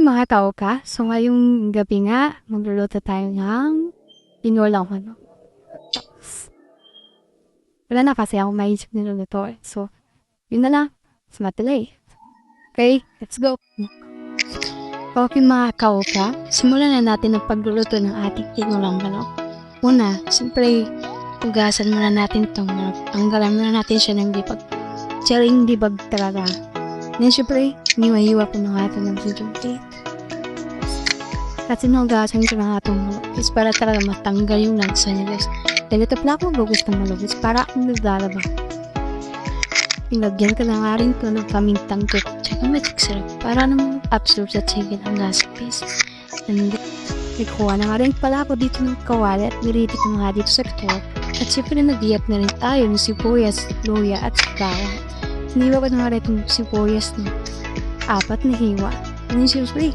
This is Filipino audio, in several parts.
mga tao ka. So ngayong gabi nga, magluluto tayo ng tinolang manok. Wala na kasi ako maisip niluluto eh. So, yun na lang. It's not delay. Okay, let's go. Okay mga kauka, simulan na natin ang pagluluto ng ating tinolang manok. Una, siyempre, hugasan muna natin itong manok. Tanggalan muna natin siya ng dibag. Charing dibag talaga. Then siyempre, niwahiwa ko na nga ito ng siyempre. At sinugasan ko na nga itong manok is para talaga matanggal yung lansa nila. Dahil ito pala akong lugos ng malugos para akong naglalaba. Pinagyan ka na nga rin ko ng pamintang ko. Tsaka magic syrup para naman absorb sa chicken ang recipes. And nagkuha na nga rin pala ako dito ng kawali at niriti ko na nga dito sa ito. At siyempre nag-iap na rin tayo ng sibuyas, luya at bawang. Hiniwa ko na nga rin itong sibuyas ng 4 na hiwa. And siyempre,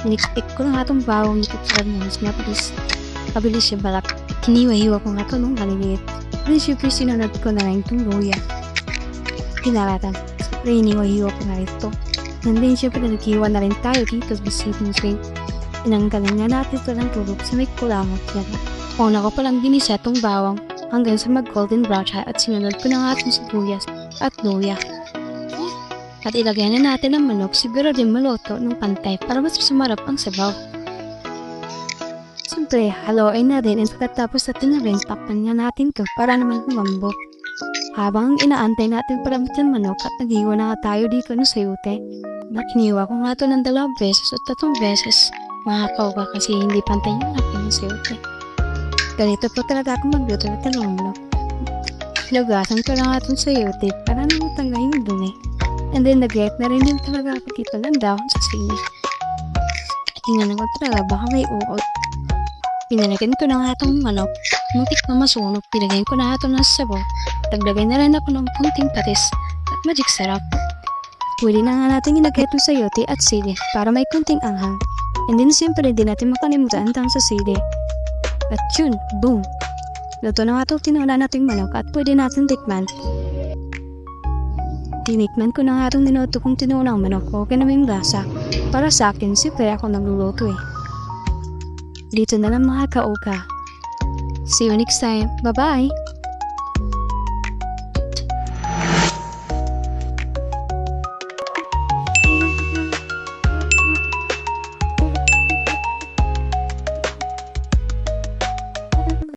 niniktik ko na nga itong bawang dito sa mas mabilis. Pabilis siya balak. Hiniwa-hiwa ko nga ito nung maliliit. And siyempre sinunod ko na rin itong luya. Pinaratan. Siyempre hiniwa-hiwa ko na rin ito. And then siyempre naghiwa na rin tayo dito sa sitting tray. Inanggalan nga natin ito ng tulog sa may kulangot yan. Una ko palang ginisa itong bawang hanggang sa mag-golden brown siya at sinunod ko na nga itong sibuyas at luya. At ilagay na natin ang manok siguro din maluto ng pantay para mas sumarap ang sabaw. Siyempre, haluin na rin at pagkatapos natin na rin tapan nga natin ito para naman lumambot. Habang inaantay natin para ang manok at naghiwa na nga tayo dito ng sayote. Nakiniwa ko nga ito ng 2 beses at 3 beses. Mahakaw ka kasi hindi pantay yung akin ng sayote. Ganito po talaga ako magluto ng talong manok. Hinugasan ko lang itong sayote para naman tanggahin yung dumi. And then nag-get na rin din talaga ako dito ng dahon sa sili. Tingnan naman talaga baka may uot. Pinalagyan ko na nga itong manok. Muntik na masunog. Pinagyan ko na ito ng sabaw. Taglagay na rin ako ng punting patis at magic sarap. Pwede na nga natin ilagay itong sayote at sili para may kunting anghang. And then siyempre din natin makalimutan ang sa sili. At yun, boom! Luto na nga itong tinula nating manok at pwede natin tikman. Tinikman ko na nga itong niluto kong tinulang manok. Okay na yung lasa. Para sa akin, siyempre ako nagluluto eh. Dito na lang mga kauka. See you next time. Bye-bye!